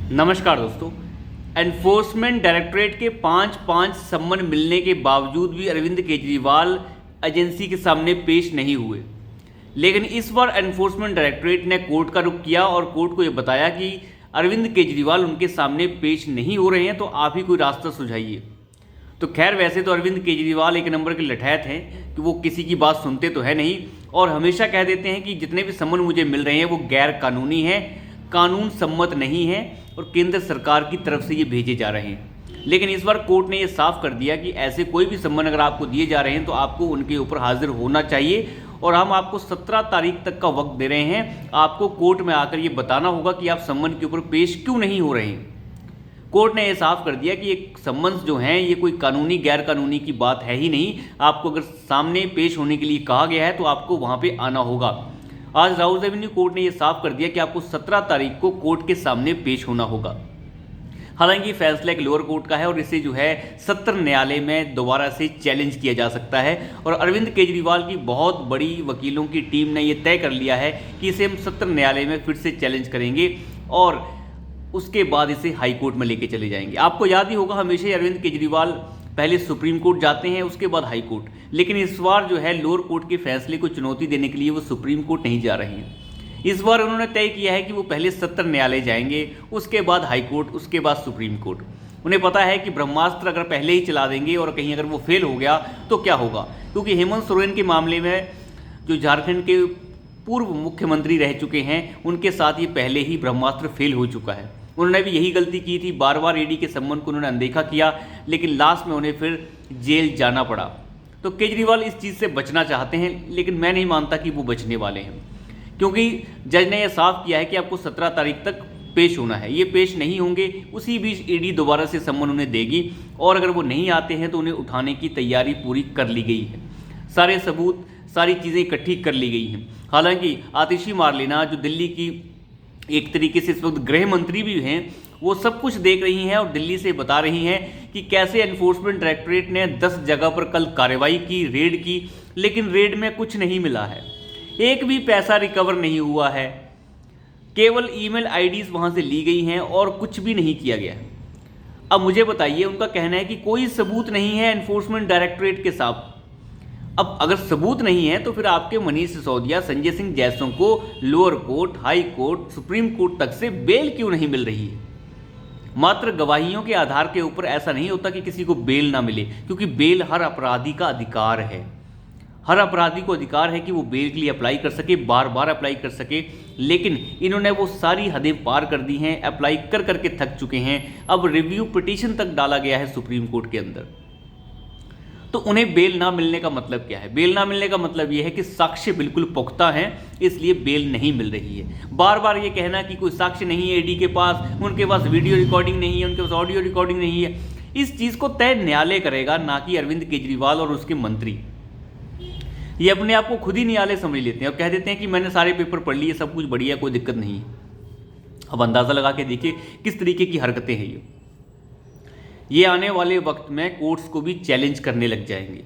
नमस्कार दोस्तों। Enforcement directorate के पाँच सम्मन मिलने के बावजूद भी अरविंद केजरीवाल एजेंसी के सामने पेश नहीं हुए। लेकिन इस बार एनफोर्समेंट डायरेक्टरेट ने कोर्ट का रुख किया और कोर्ट को ये बताया कि अरविंद केजरीवाल उनके सामने पेश नहीं हो रहे हैं, तो आप ही कोई रास्ता सुझाइए। तो खैर, वैसे तो अरविंद केजरीवाल एक नंबर के लठैत हैं कि वो किसी की बात सुनते तो है नहीं और हमेशा कह देते हैं कि जितने भी सम्मन मुझे मिल रहे हैं वो गैर कानूनी हैं, कानून सम्मत नहीं है और केंद्र सरकार की तरफ से ये भेजे जा रहे हैं। लेकिन इस बार कोर्ट ने ये साफ कर दिया कि ऐसे कोई भी सम्मन अगर आपको दिए जा रहे हैं तो आपको उनके ऊपर हाजिर होना चाहिए और हम आपको 17 तारीख तक का वक्त दे रहे हैं। आपको कोर्ट में आकर ये बताना होगा कि आप सम्मन के ऊपर पेश क्यों नहीं हो रहे हैं। कोर्ट ने यह साफ कर दिया कि ये सम्मन जो हैं ये कोई कानूनी गैर कानूनी की बात है ही नहीं। आपको अगर सामने पेश होने के लिए कहा गया है तो आपको वहाँ पे आना होगा। आज राउज एवेन्यू कोर्ट ने यह साफ कर दिया कि आपको 17 तारीख को कोर्ट के सामने पेश होना होगा। हालांकि फैसला एक लोअर कोर्ट का है और इसे जो है सत्र न्यायालय में दोबारा से चैलेंज किया जा सकता है और अरविंद केजरीवाल की बहुत बड़ी वकीलों की टीम ने यह तय कर लिया है कि इसे हम सत्र न्यायालय में फिर से चैलेंज करेंगे और उसके बाद इसे हाई कोर्ट में लेके चले जाएंगे। आपको याद ही होगा, हमेशा ही अरविंद केजरीवाल पहले सुप्रीम कोर्ट जाते हैं, उसके बाद हाई कोर्ट, लेकिन इस बार जो है लोअर कोर्ट के फैसले को चुनौती देने के लिए वो सुप्रीम कोर्ट नहीं जा रहे हैं। इस बार उन्होंने तय किया है कि वो पहले सत्र न्यायालय जाएंगे, उसके बाद हाई कोर्ट, उसके बाद सुप्रीम कोर्ट। उन्हें पता है कि ब्रह्मास्त्र अगर पहले ही चला देंगे और कहीं अगर वो फेल हो गया तो क्या होगा, क्योंकि हेमंत सोरेन के मामले में जो झारखंड के पूर्व मुख्यमंत्री रह चुके हैं उनके साथ ये पहले ही ब्रह्मास्त्र फेल हो चुका है। उन्होंने भी यही गलती की थी, बार बार ईडी के सम्मन को उन्होंने अनदेखा किया, लेकिन लास्ट में उन्हें फिर जेल जाना पड़ा। तो केजरीवाल इस चीज़ से बचना चाहते हैं, लेकिन मैं नहीं मानता कि वो बचने वाले हैं, क्योंकि जज ने यह साफ किया है कि आपको 17 तारीख तक पेश होना है। ये पेश नहीं होंगे, उसी बीच ईडी दोबारा से सम्मन उन्हें देगी और अगर वो नहीं आते हैं तो उन्हें उठाने की तैयारी पूरी कर ली गई है। सारे सबूत, सारी चीज़ें इकट्ठी कर ली गई हैं। हालांकि आतिशी मार्लेना जो दिल्ली की एक तरीके से इस वक्त गृह मंत्री भी हैं, वो सब कुछ देख रही हैं और दिल्ली से बता रही हैं कि कैसे एनफोर्समेंट डायरेक्टरेट ने 10 जगह पर कल कार्रवाई की, रेड की, लेकिन रेड में कुछ नहीं मिला है, एक भी पैसा रिकवर नहीं हुआ है, केवल ईमेल आईडीज वहां से ली गई हैं और कुछ भी नहीं किया गया। अब मुझे बताइए, उनका कहना है कि कोई सबूत नहीं है एनफोर्समेंट डायरेक्टरेट के साथ। अब अगर सबूत नहीं है तो फिर आपके मनीष सिसोदिया, संजय सिंह जैसों को lower court, high court, supreme court तक से बेल क्यों नहीं मिल रही है? मात्र गवाहियों के आधार के ऊपर ऐसा नहीं होता कि किसी को बेल ना मिले, क्योंकि बेल हर अपराधी का अधिकार है। हर अपराधी को अधिकार है कि वो बेल के लिए अप्लाई कर सके, बार बार अप्लाई कर सके, लेकिन इन्होंने वो सारी हदें पार कर दी हैं, अप्लाई कर करके थक चुके हैं। अब रिव्यू पिटीशन तक डाला गया है सुप्रीम कोर्ट के अंदर। तो उन्हें बेल ना मिलने का मतलब क्या है? बेल ना मिलने का मतलब यह है कि साक्ष्य बिल्कुल पुख्ता हैं, इसलिए बेल नहीं मिल रही है। बार बार ये कहना कि कोई साक्ष्य नहीं है ईडी के पास, उनके पास वीडियो रिकॉर्डिंग नहीं है, उनके पास ऑडियो रिकॉर्डिंग नहीं है, इस चीज़ को तय न्यायालय करेगा, ना कि अरविंद केजरीवाल और उसके मंत्री। ये अपने आप को खुद ही न्यायालय समझ लेते हैं और कह देते हैं कि मैंने सारे पेपर पढ़ लिए, सब कुछ बढ़िया, कोई दिक्कत नहीं है। अब अंदाज़ा लगा के देखिए किस तरीके की हरकतें हैं ये आने वाले वक्त में कोर्ट्स को भी चैलेंज करने लग जाएंगे।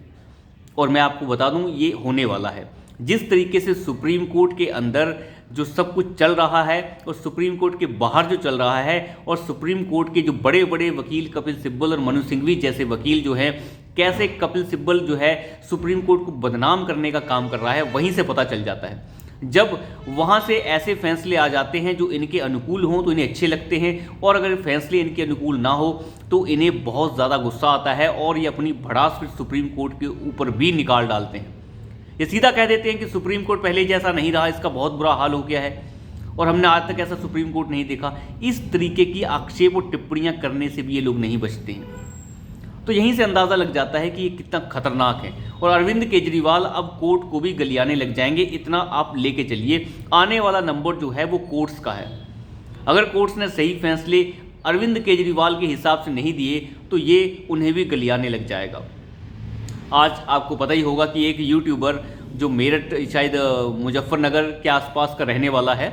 और मैं आपको बता दूं, ये होने वाला है। जिस तरीके से सुप्रीम कोर्ट के अंदर जो सब कुछ चल रहा है और सुप्रीम कोर्ट के बाहर जो चल रहा है, और सुप्रीम कोर्ट के जो बड़े बड़े वकील कपिल सिब्बल और मनु सिंघवी जैसे वकील जो हैं, कैसे कपिल सिब्बल जो है सुप्रीम कोर्ट को बदनाम करने का काम कर रहा है, वहीं से पता चल जाता है। जब वहाँ से ऐसे फैसले आ जाते हैं जो इनके अनुकूल हों तो इन्हें अच्छे लगते हैं, और अगर फैसले इनके अनुकूल ना हो तो इन्हें बहुत ज़्यादा गुस्सा आता है और ये अपनी भड़ास फिर सुप्रीम कोर्ट के ऊपर भी निकाल डालते हैं। ये सीधा कह देते हैं कि सुप्रीम कोर्ट पहले जैसा नहीं रहा, इसका बहुत बुरा हाल हो गया है और हमने आज तक ऐसा सुप्रीम कोर्ट नहीं देखा। इस तरीके की आक्षेप और टिप्पणियाँ करने से भी ये लोग नहीं बचते हैं। तो यहीं से अंदाज़ा लग जाता है कि ये कितना खतरनाक है। और अरविंद केजरीवाल अब कोर्ट को भी गलियाने लग जाएंगे, इतना आप लेके चलिए। आने वाला नंबर जो है वो कोर्ट्स का है। अगर कोर्ट्स ने सही फैसले अरविंद केजरीवाल के हिसाब से नहीं दिए तो ये उन्हें भी गलियाने लग जाएगा। आज आपको पता ही होगा कि एक यूट्यूबर जो मेरठ, शायद मुजफ्फरनगर के आसपास का रहने वाला है,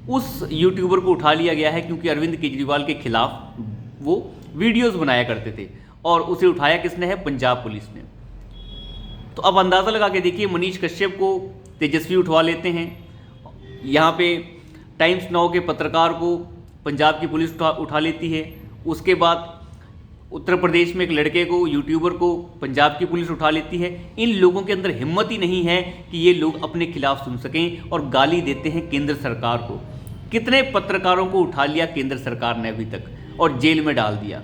उस यूट्यूबर को उठा लिया गया है क्योंकि अरविंद केजरीवाल के खिलाफ वो वीडियोस बनाया करते थे और उसे उठाया किसने है? पंजाब पुलिस ने। तो अब अंदाज़ा लगा के देखिए, मनीष कश्यप को तेजस्वी उठवा लेते हैं, यहाँ पे टाइम्स नाउ के पत्रकार को पंजाब की पुलिस उठा लेती है। उसके बाद उत्तर प्रदेश में एक लड़के को, यूट्यूबर को, पंजाब की पुलिस उठा लेती है। इन लोगों के अंदर हिम्मत ही नहीं है कि ये लोग अपने खिलाफ सुन सकें और गाली देते हैं केंद्र सरकार को। कितने पत्रकारों को उठा लिया केंद्र सरकार ने अभी तक और जेल में डाल दिया।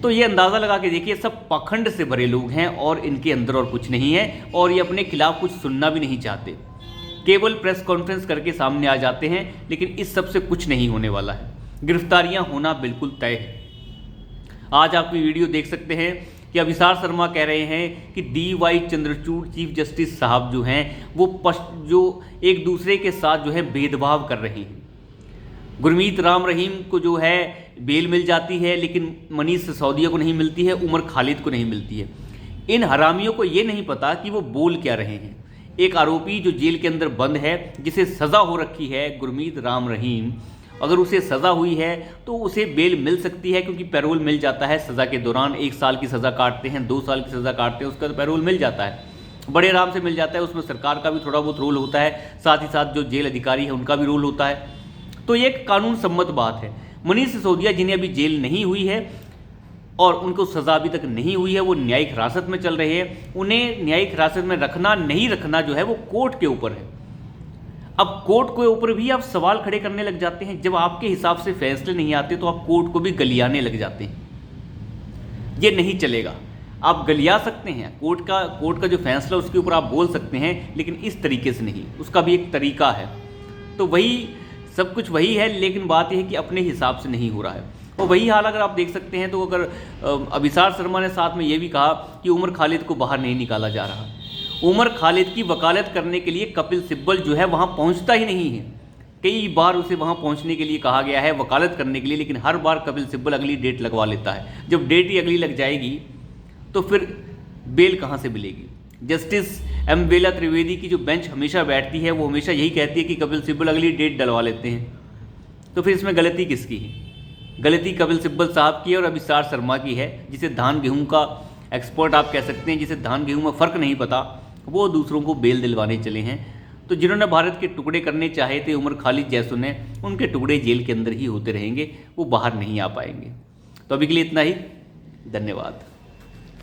तो ये अंदाज़ा लगा के देखिए, सब पाखंड से भरे लोग हैं और इनके अंदर और कुछ नहीं है, और ये अपने खिलाफ कुछ सुनना भी नहीं चाहते। केवल प्रेस कॉन्फ्रेंस करके सामने आ जाते हैं, लेकिन इस सब से कुछ नहीं होने वाला है। गिरफ्तारियां होना बिल्कुल तय है। आज आप वीडियो देख सकते हैं कि अभिसार शर्मा कह रहे हैं कि DY चंद्रचूड़ चीफ जस्टिस साहब जो हैं वो जो एक दूसरे के साथ जो है भेदभाव कर रहे हैं। गुरमीत राम रहीम को जो है बेल मिल जाती है, लेकिन मनीष सिसोदिया को नहीं मिलती है, उमर खालिद को नहीं मिलती है। इन हरामियों को ये नहीं पता कि वो बोल क्या रहे हैं। एक आरोपी जो जेल के अंदर बंद है, जिसे सज़ा हो रखी है, गुरमीत राम रहीम, अगर उसे सज़ा हुई है तो उसे बेल मिल सकती है, क्योंकि पैरोल मिल जाता है सज़ा के दौरान। 1 साल की सज़ा काटते हैं, 2 साल की सज़ा काटते हैं, उसका तो पैरोल मिल जाता है, बड़े आराम से मिल जाता है। उसमें सरकार का भी थोड़ा बहुत रोल होता है, साथ ही साथ जो जेल अधिकारी है उनका भी रोल होता है। तो ये एक कानून सम्मत बात है। मनीष सिसोदिया, जिन्हें अभी जेल नहीं हुई है और उनको सज़ा अभी तक नहीं हुई है, वो न्यायिक हिरासत में चल रहे हैं। उन्हें न्यायिक हिरासत में रखना नहीं रखना जो है वो कोर्ट के ऊपर है। अब कोर्ट के ऊपर भी आप सवाल खड़े करने लग जाते हैं। जब आपके हिसाब से फैसले नहीं आते तो आप कोर्ट को भी गलियाने लग जाते हैं। ये नहीं चलेगा। आप गलिया सकते हैं, कोर्ट का जो फैसला उसके ऊपर आप बोल सकते हैं, लेकिन इस तरीके से नहीं। उसका भी एक तरीका है। तो वही सब कुछ वही है, लेकिन बात यह है कि अपने हिसाब से नहीं हो रहा है। और वही हाल अगर आप देख सकते हैं तो अगर अभिसार शर्मा ने साथ में ये भी कहा कि उमर खालिद को बाहर नहीं निकाला जा रहा। उमर खालिद की वकालत करने के लिए कपिल सिब्बल जो है वहाँ पहुँचता ही नहीं है। कई बार उसे वहाँ पहुँचने के लिए कहा गया है वकालत करने के लिए, लेकिन हर बार कपिल सिब्बल अगली डेट लगवा लेता है। जब डेट ही अगली लग जाएगी तो फिर बेल कहाँ से मिलेगी। जस्टिस M बेला त्रिवेदी की जो बेंच हमेशा बैठती है वो हमेशा यही कहती है कि कपिल सिब्बल अगली डेट डलवा लेते हैं। तो फिर इसमें गलती किसकी है? गलती कपिल सिब्बल साहब की है और अभिसार शर्मा की है, जिसे धान गेहूँ का एक्सपर्ट आप कह सकते हैं, जिसे धान गेहूँ में फ़र्क नहीं पता, वो दूसरों को बेल दिलवाने चले हैं। तो जिन्होंने भारत के टुकड़े करने चाहे थे, उमर खालिद जैसों ने, उनके टुकड़े जेल के अंदर ही होते रहेंगे, वो बाहर नहीं आ पाएंगे। तो अभी के लिए इतना ही। धन्यवाद।